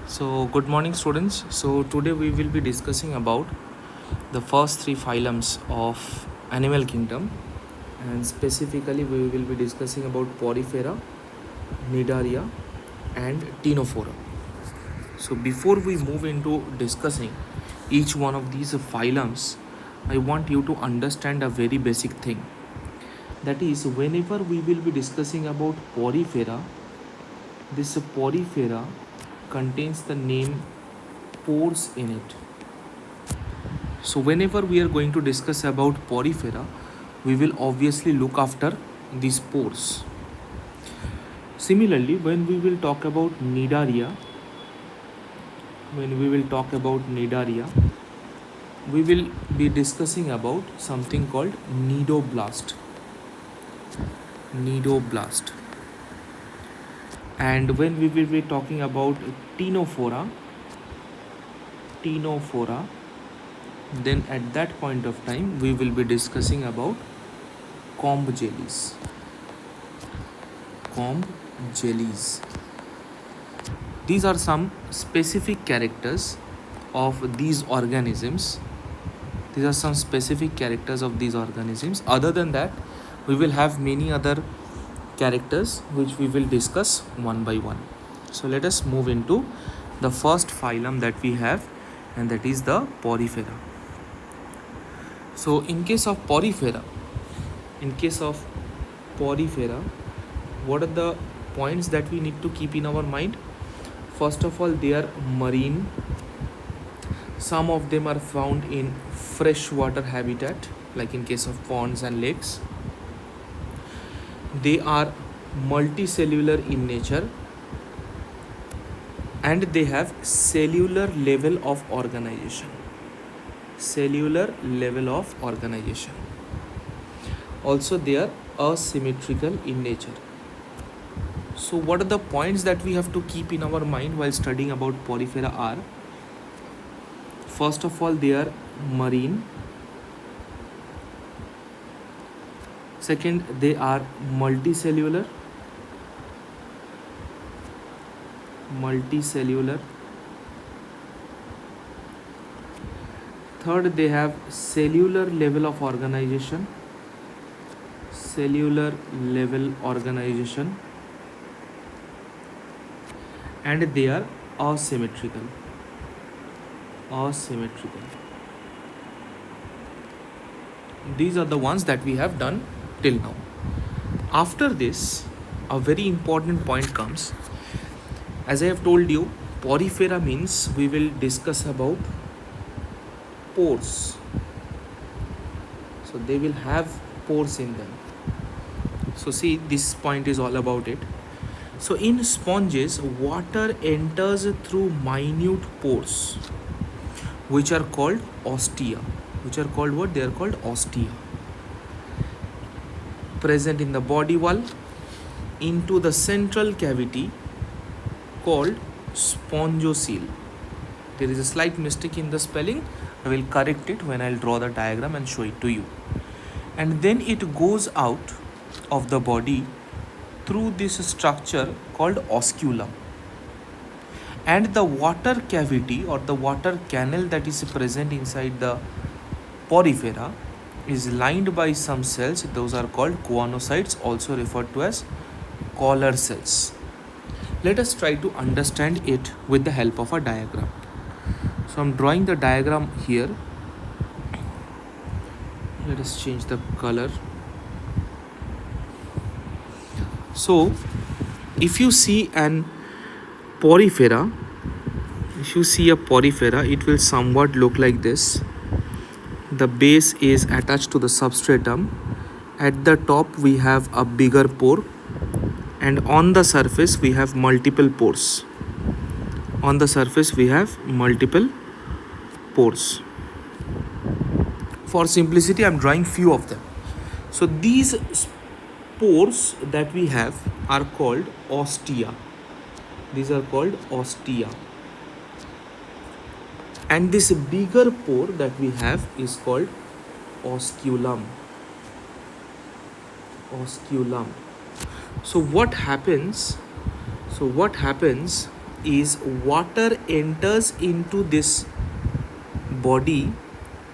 So good morning students. So today we will be discussing about the first three phylums of animal kingdom, and specifically we will be discussing about Porifera, Nidaria and Ctenophora. So before we move into discussing each one of these phylums, I want you to understand a very basic thing. That is, whenever we will be discussing about Porifera, this Porifera contains the name pores in it. So whenever we are going to discuss about porifera, we will obviously look after these pores. Similarly, when we will talk about nidaria, we will be discussing about something called nidoblast. And when we will be talking about ctenophora, then at that point of time we will be discussing about comb jellies. These are some specific characters of these organisms. Other than that, we will have many other characters which we will discuss one by one. So let us move into the first phylum that we have, and that is the Porifera. So in case of Porifera, what are the points that we need to keep in our mind? First of all, they are marine. Some of them are found in freshwater habitat, like in case of ponds and lakes. They are multicellular in nature, and they have cellular level of organization. Also, they are asymmetrical in nature. So what are the points that we have to keep in our mind while studying about Porifera are? First of all, they are marine. Second, they are multicellular. Third, they have cellular level of organization. And they are asymmetrical. These are the ones that we have done till now. After this, a very important point comes. As I have told you, Porifera means we will discuss about pores. So they will have pores in them. So see, this point is all about it. So in sponges, water enters through minute pores, which are called ostia. They are called ostia. Present in the body wall into the central cavity called spongocoel. There is a slight mistake in the spelling. I will correct it when I will draw the diagram and show it to you. And then it goes out of the body through this structure called osculum. And the water cavity or the water canal that is present inside the Porifera is lined by some cells. Those are called choanocytes, also referred to as collar cells. Let us try to understand it with the help of a diagram. So I'm drawing the diagram here. Let us change the color. So if you see a porifera, it will somewhat look like this. The base is attached to the substratum. At the top we have a bigger pore, and on the surface we have multiple pores. For simplicity, I am drawing few of them. So these pores that we have are called ostia. And this bigger pore that we have is called osculum. So what happens is water enters into this body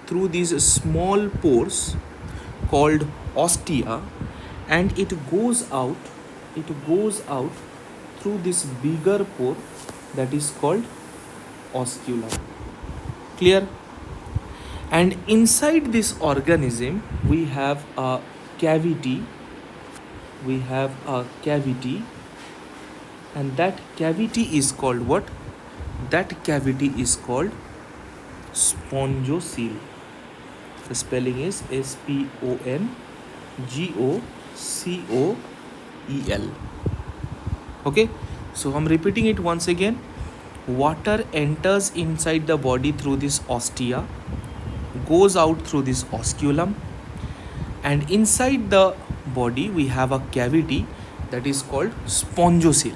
through these small pores called ostia, and it goes out through this bigger pore that is called osculum. Clear? And inside this organism we have a cavity, and that cavity is called what? That cavity is called spongocoel. The spelling is SPONGOCOEL. Okay, so I'm repeating it once again. Water enters inside the body through this ostia, goes out through this osculum, and inside the body we have a cavity that is called spongocoel.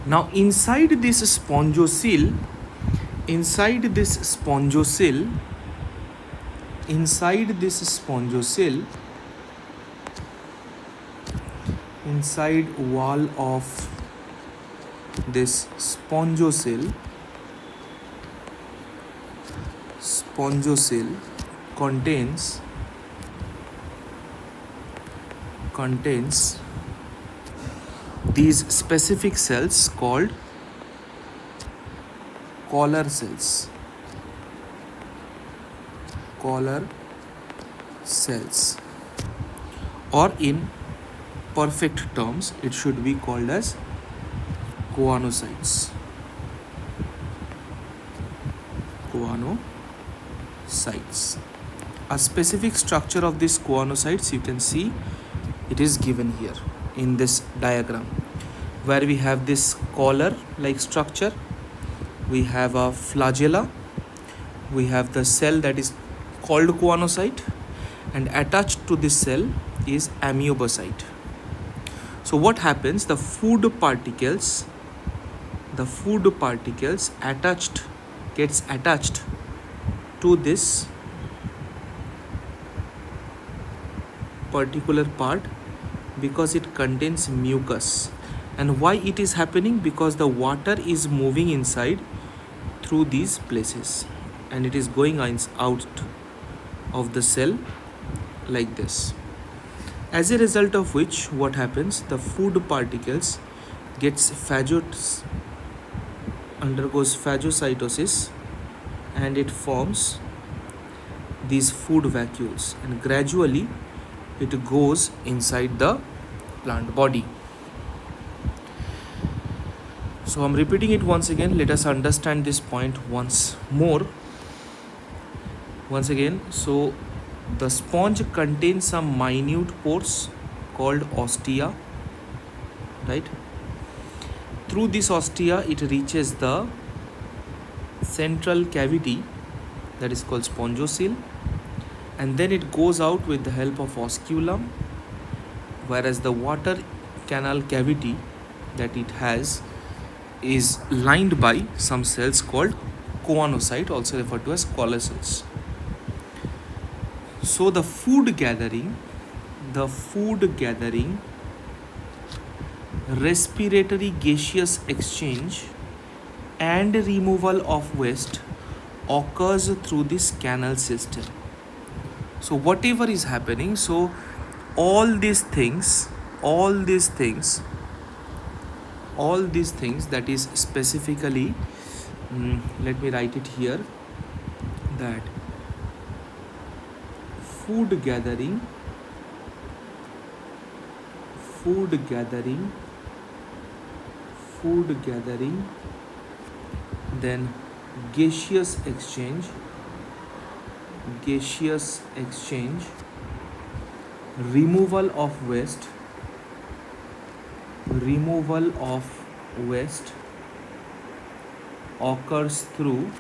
Now inside this spongocoel inside wall of this spongocoel contains these specific cells called collar cells. Or in perfect terms it should be called as choanocytes. A specific structure of these choanocytes, you can see it is given here in this diagram, where we have this collar like structure, we have a flagella, we have the cell that is called choanocyte, and attached to this cell is amoebocyte. So what happens? The food particles gets attached to this particular part because it contains mucus. And why it is happening? Because the water is moving inside through these places and it is going out of the cell like this. As a result of which, what happens? The food particles undergoes phagocytosis, and it forms these food vacuoles, and gradually it goes inside the plant body. So I'm repeating it once again. Let us understand this point once again. So the sponge contains some minute pores called ostia, right? Through this ostia it reaches the central cavity that is called spongocoel, and then it goes out with the help of osculum, whereas the water canal cavity that it has is lined by some cells called choanocyte, also referred to as collar cells. So the food gathering, respiratory gaseous exchange and removal of waste occurs through this canal system. So whatever is happening, so all these things that is specifically, let me write it here, that food gathering, then gaseous exchange, removal of waste occurs through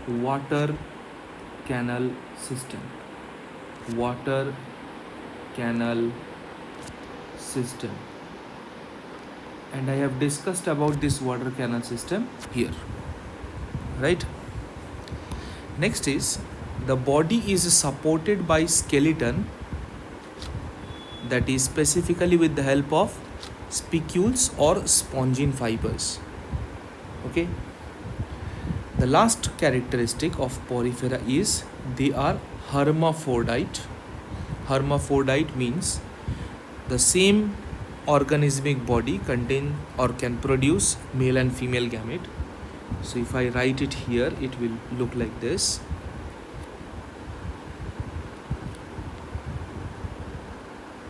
water canal system. And I have discussed about this water canal system here, right? Next is, the body is supported by skeleton, that is specifically with the help of spicules or spongin fibers. Okay. The last characteristic of porifera is they are hermaphrodite. Hermaphrodite means the same organismic body contain or can produce male and female gamete. So if I write it here, it will look like this.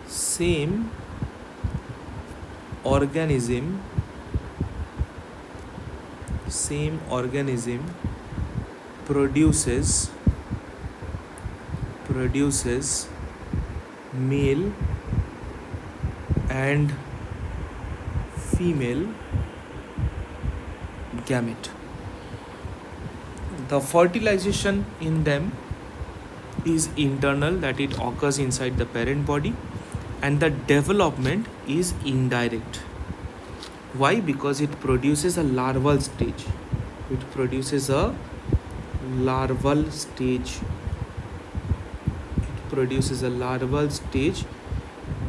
Same organism produces male and female gamete. The fertilization in them is internal, that it occurs inside the parent body, and the development is indirect. Why? Because it produces a larval stage.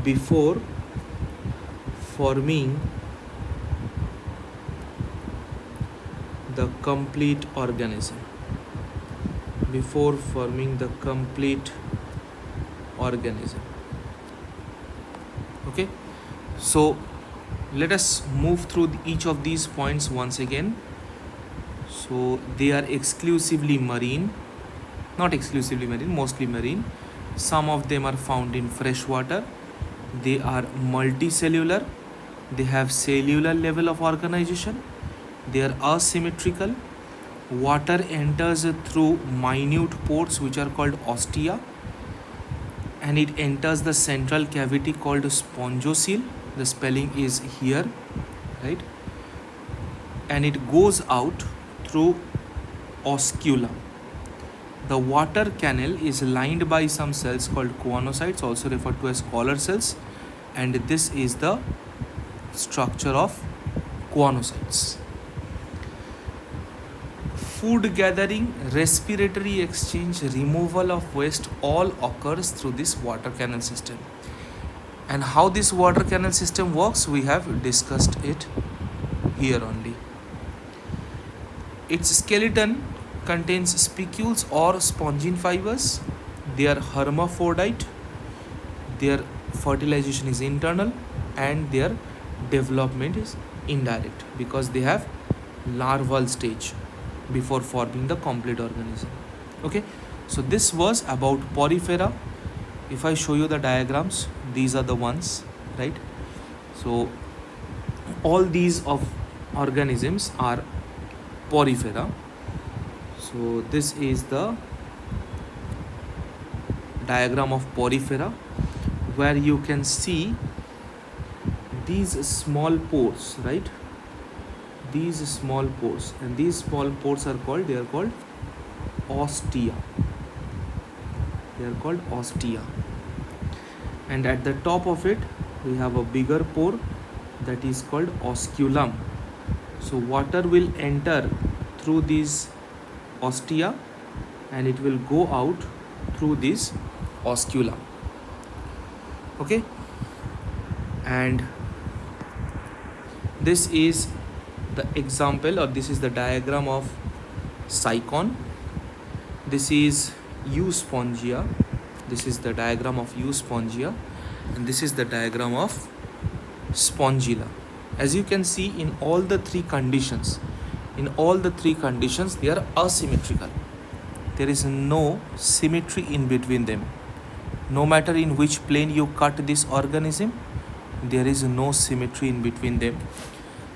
Before forming the complete organism. Okay, so let us move through each of these points once again. So they are exclusively marine, not exclusively marine, mostly marine. Some of them are found in fresh water. They are multicellular. They have cellular level of organization. They are asymmetrical. Water enters through minute pores which are called ostia, and it enters the central cavity called spongocoel. The spelling is here, right? And it goes out through osculum. The water canal is lined by some cells called choanocytes, also referred to as collar cells, and this is the structure of choanocytes. Food gathering, respiratory exchange, removal of waste all occurs through this water canal system. And how this water canal system works, we have discussed it here only. Its skeleton contains spicules or spongin fibers. They are hermaphrodite. Their fertilization is internal and their development is indirect because they have larval stage before forming the complete organism. Okay, so this was about porifera. If I show you the diagrams, these are the ones, right? So all these of organisms are porifera. So this is the diagram of porifera, where you can see these small pores, right? These small pores, and these small pores are called, they are called ostia. And at the top of it we have a bigger pore that is called osculum. So water will enter through these ostia and it will go out through this osculum. Okay, and this is the example, or this is the diagram of cycon. This is euspongia. This is the diagram of euspongia, and this is the diagram of spongilla. As you can see, in all the three conditions, they are asymmetrical. There is no symmetry in between them. No matter in which plane you cut this organism, there is no symmetry in between them.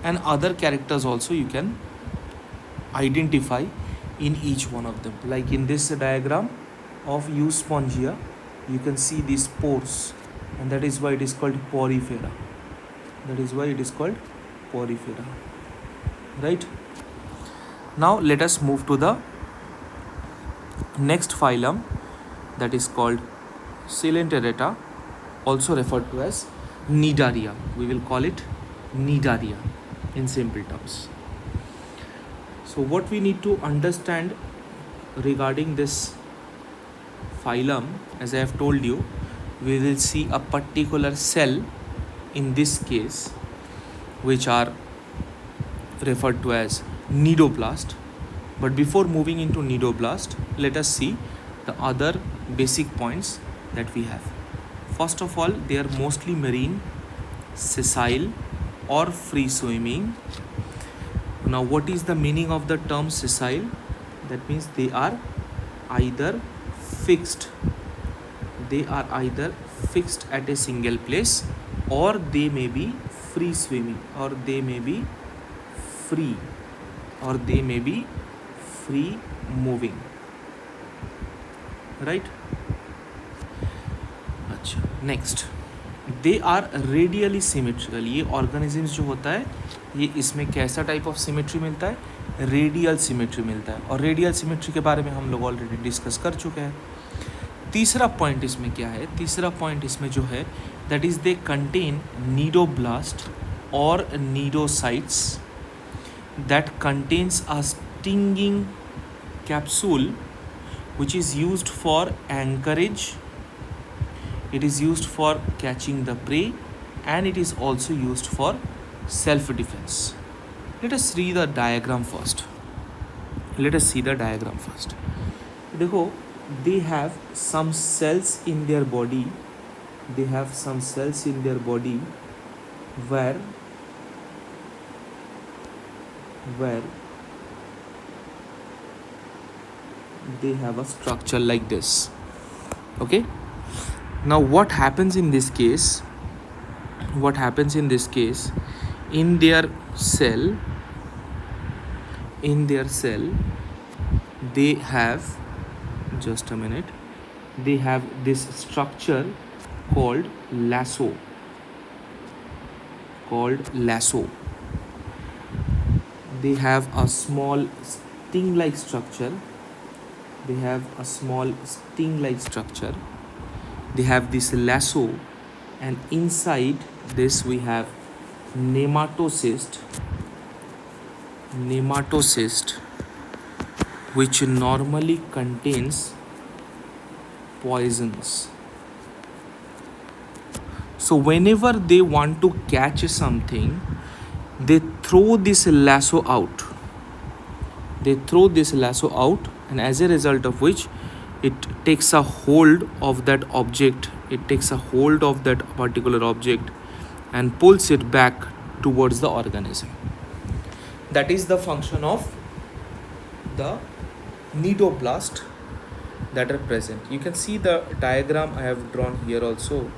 And other characters also you can identify in each one of them. Like in this diagram of euspongia, you can see these pores, and that is why it is called porifera. Right? Now let us move to the next phylum, that is called Coelenterata, also referred to as Cnidaria. We will call it Cnidaria in simple terms. So what we need to understand regarding this phylum, as I have told you, we will see a particular cell in this case which are referred to as nidoblast. But before moving into nidoblast, let us see the other basic points that we have. First of all, they are mostly marine, sessile or free swimming. Now, what is the meaning of the term sessile? That means they are either fixed at a single place, or they may be free swimming, or they may be free moving, right? अच्छा, next, they are radially symmetrical. ये organisms जो होता है, ये इसमें कैसा type of symmetry मिलता है? रेडियल सिमेट्री मिलता है. और रेडियल सिमेट्री के बारे में हम लोग ऑलरेडी डिस्कस कर चुके हैं. तीसरा पॉइंट इसमें क्या है? तीसरा पॉइंट इसमें जो है, that is they contain cnidoblast और cnidocytes that contains a stinging capsule which is used for anchorage, it is used for catching the prey, and it is also used for self defense. Let us see the diagram first. देखो, they have some cells in their body, where they have a structure like this. Okay, now what happens in this case? In their cell, they have, just a minute, they have this structure called lasso. They have a small sting like structure. They have this lasso, and inside this we have nematocyst, which normally contains poisons. So whenever they want to catch something, they throw this lasso out, and as a result of which it takes a hold of that particular object and pulls it back towards the organism. That is the function of the nidoblast that are present. You can see the diagram I have drawn here also.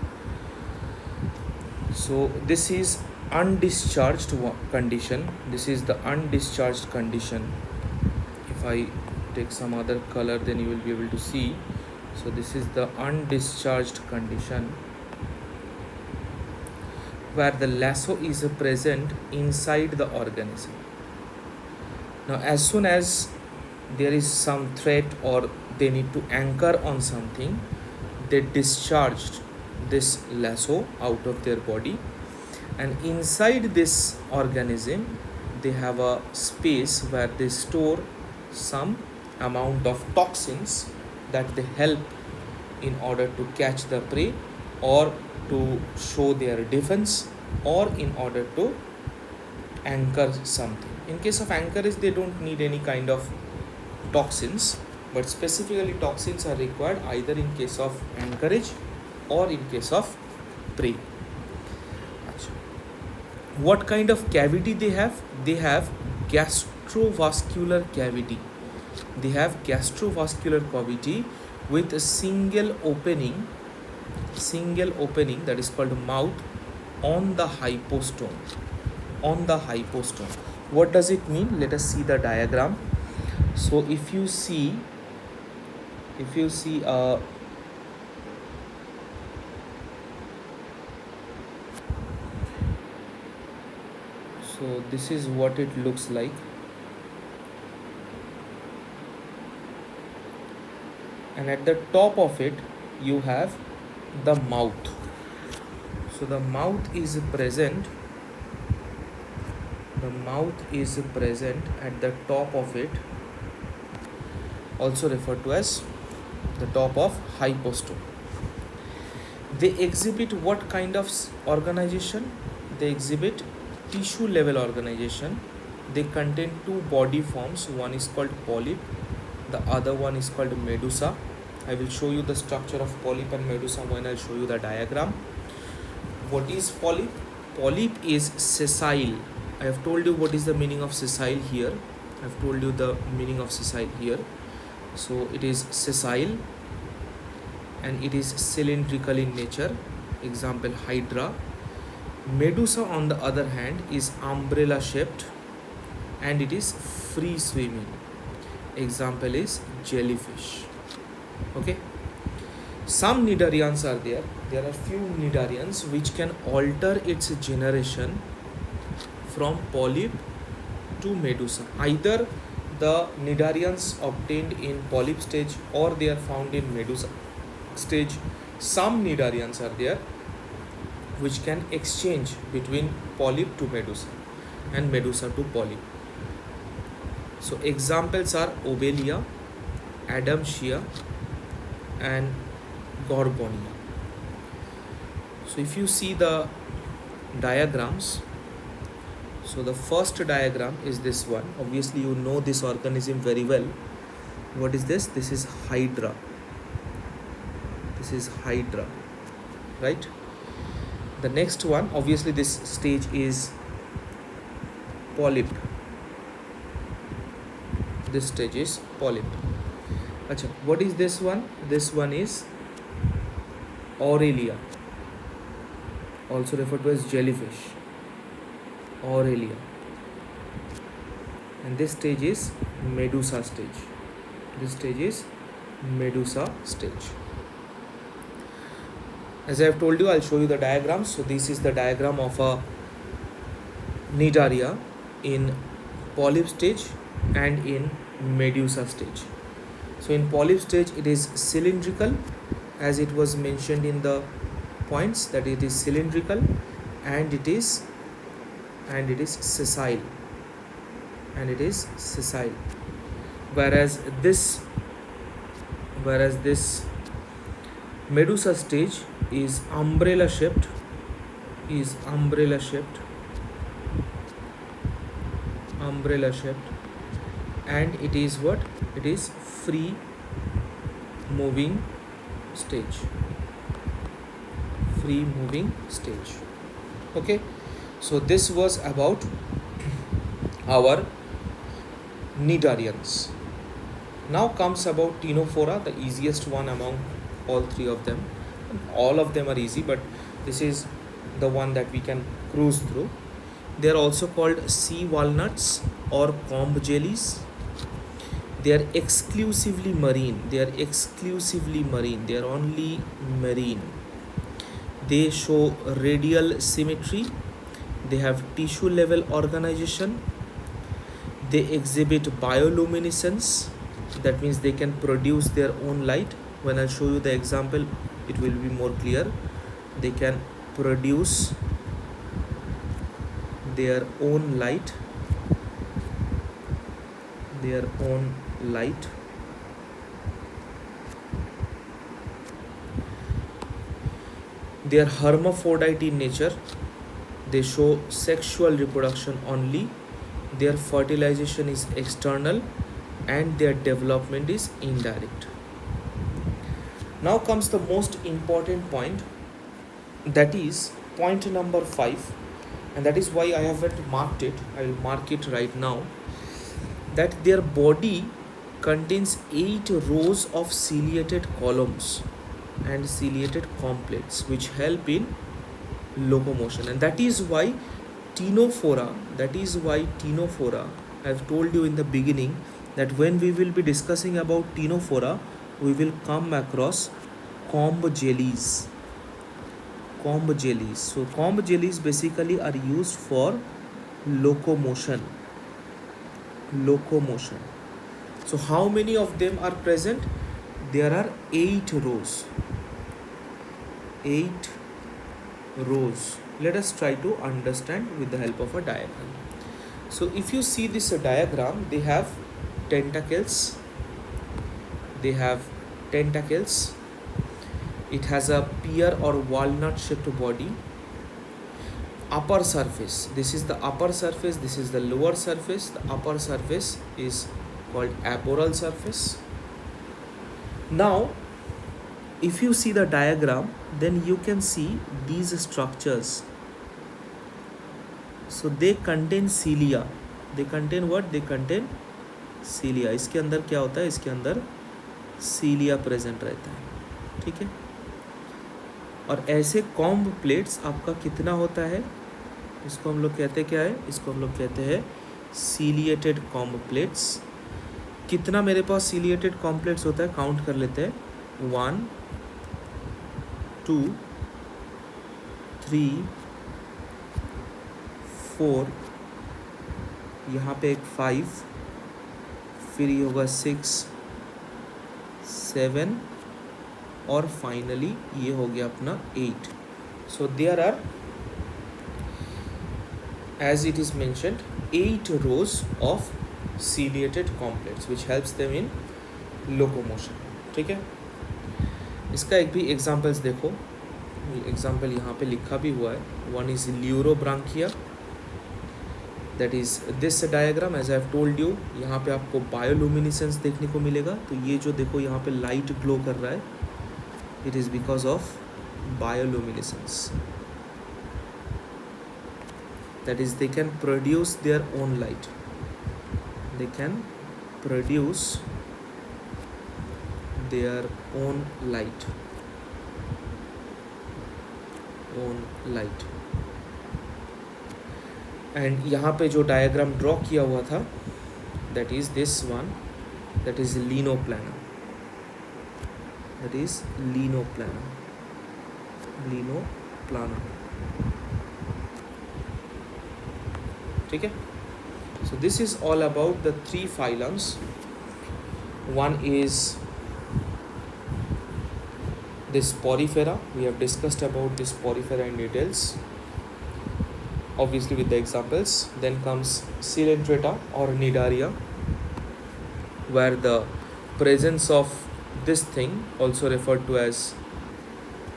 So this is undischarged condition. This is the undischarged condition. If I take some other color, then you will be able to see. So this is the undischarged condition, where the lasso is present inside the organism. Now as soon as there is some threat or they need to anchor on something, they discharged this lasso out of their body, and inside this organism they have a space where they store some amount of toxins that they help in order to catch the prey, or to show their defense, or in order to anchor something. In case of anchorage, they don't need any kind of toxins, but specifically toxins are required either in case of anchorage or in case of prey. What kind of cavity they have? They have gastrovascular cavity. With a single opening, that is called mouth, on the hypostome. What does it mean? Let us see the diagram. So if you see so this is what it looks like. And at the top of it you have the mouth. So the mouth is present at the top of it, also referred to as the top of hypostome. They exhibit what kind of organization? They exhibit tissue level organization. They contain two body forms. One is called polyp, the other one is called medusa. I will show you the structure of polyp and medusa when I show you the diagram. What is polyp? Polyp is sessile. I have told you what is the meaning of sessile here. I have told you the meaning of sessile here. So it is sessile and it is cylindrical in nature. Example, hydra. Medusa on the other hand is umbrella shaped and it is free swimming. Example is jellyfish. Okay. Some cnidarians are there. There are few cnidarians which can alter its generation from polyp to medusa. Either the cnidarians obtained in polyp stage or they are found in medusa stage. Some cnidarians are there which can exchange between polyp to medusa and medusa to polyp. So examples are Obelia, Adamsia and Gorgonia. So if you see the diagrams, so the first diagram is this one. Obviously you know this organism very well. What is this? This is hydra. This is hydra, right? The next one, obviously this stage is polyp. This stage is polyp. Achha, what is this one? This one is Aurelia, also referred to as jellyfish. Aurelia. And this stage is medusa stage. This stage is medusa stage. As I have told you, I'll show you the diagram. So this is the diagram of a cnidaria in polyp stage and in medusa stage. So in polyp stage it is cylindrical, as it was mentioned in the points, that it is cylindrical and it is sessile, whereas this medusa stage is umbrella shaped, and it is what? It is free moving stage. Okay, so this was about our cnidarians. Now comes about ctenophora, the easiest one among all three of them. All of them are easy, but this is the one that we can cruise through. They are also called sea walnuts or comb jellies. They are exclusively marine. They are only marine. They show radial symmetry. They have tissue level organization. They exhibit bioluminescence. That means they can produce their own light. When I show you the example, it will be more clear. They can produce their own light. They are hermaphrodite in nature. They show sexual reproduction only. Their fertilization is external and their development is indirect. Now comes the most important point, that is point number 5, and that is why I haven't marked it. I will mark it right now. That their body contains 8 rows of ciliated columns and ciliated complets which help in locomotion, and that is why ctenophora, I have told you in the beginning that when we will be discussing about ctenophora, we will come across comb jellies. So comb jellies basically are used for locomotion. So how many of them are present? There are 8 rows. Let us try to understand with the help of a diagram. So if you see this diagram, they have tentacles. It has a pear or walnut shaped body. upper surface. This is the upper surface, this is the lower surface. The upper surface is called aboral surface. Now if you see the diagram, then you can see these structures. So they contain cilia. They contain what? They contain cilia. इसके अंदर क्या होता है? इसके अंदर cilia present रहता है, ठीक है. और ऐसे कॉम्ब प्लेट्स आपका कितना होता है? इसको हम लोग कहते हैं क्या है? इसको हम लोग कहते हैं सीलिएटेड कॉम्ब प्लेट्स. कितना मेरे पास सीलिएटेड कॉम्ब प्लेट्स होता है? काउंट कर लेते हैं. 1 2 3 4, यहाँ पे एक 5, फिर ये होगा 6 7 और फाइनली ये हो गया अपना 8. So there are, as it is mentioned, 8 rows of ciliated complex which helps them in locomotion. ठीक है. इसका एक भी एग्जांपल्स देखो. एग्जांपल यहाँ पे लिखा भी हुआ है. One is pleurobranchia, that is this diagram. As I have told you, यहाँ पे आपको बायोलुमिनेसेंस देखने को मिलेगा. तो ये जो देखो यहाँ पे लाइट ग्लो कर रहा है, it is because of bioluminescence. That is, they can produce their own light. They can produce their own light. And यहाँ पे जो डायग्राम ड्रॉ किया हुआ था, that is this one, that is linoplanar. That is linoplanar. ठीक है. So this is all about the 3 phylums. One is this Porifera. We have discussed about this Porifera in details, obviously with the examples. Then comes Coelenterata or Cnidaria, where the presence of this thing, also referred to as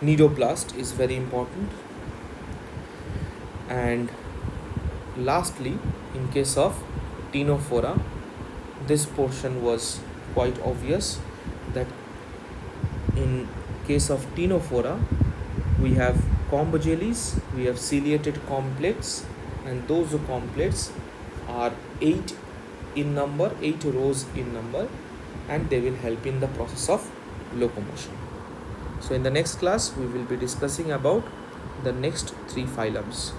cnidoplast, is very important. And lastly, in case of Ctenophora, this portion was quite obvious, that in case of Ctenophora we have comb jellies, we have ciliated comb plates, and those comb plates are 8 in number, 8 rows in number, and they will help in the process of locomotion. So in the next class we will be discussing about the next 3 phylums.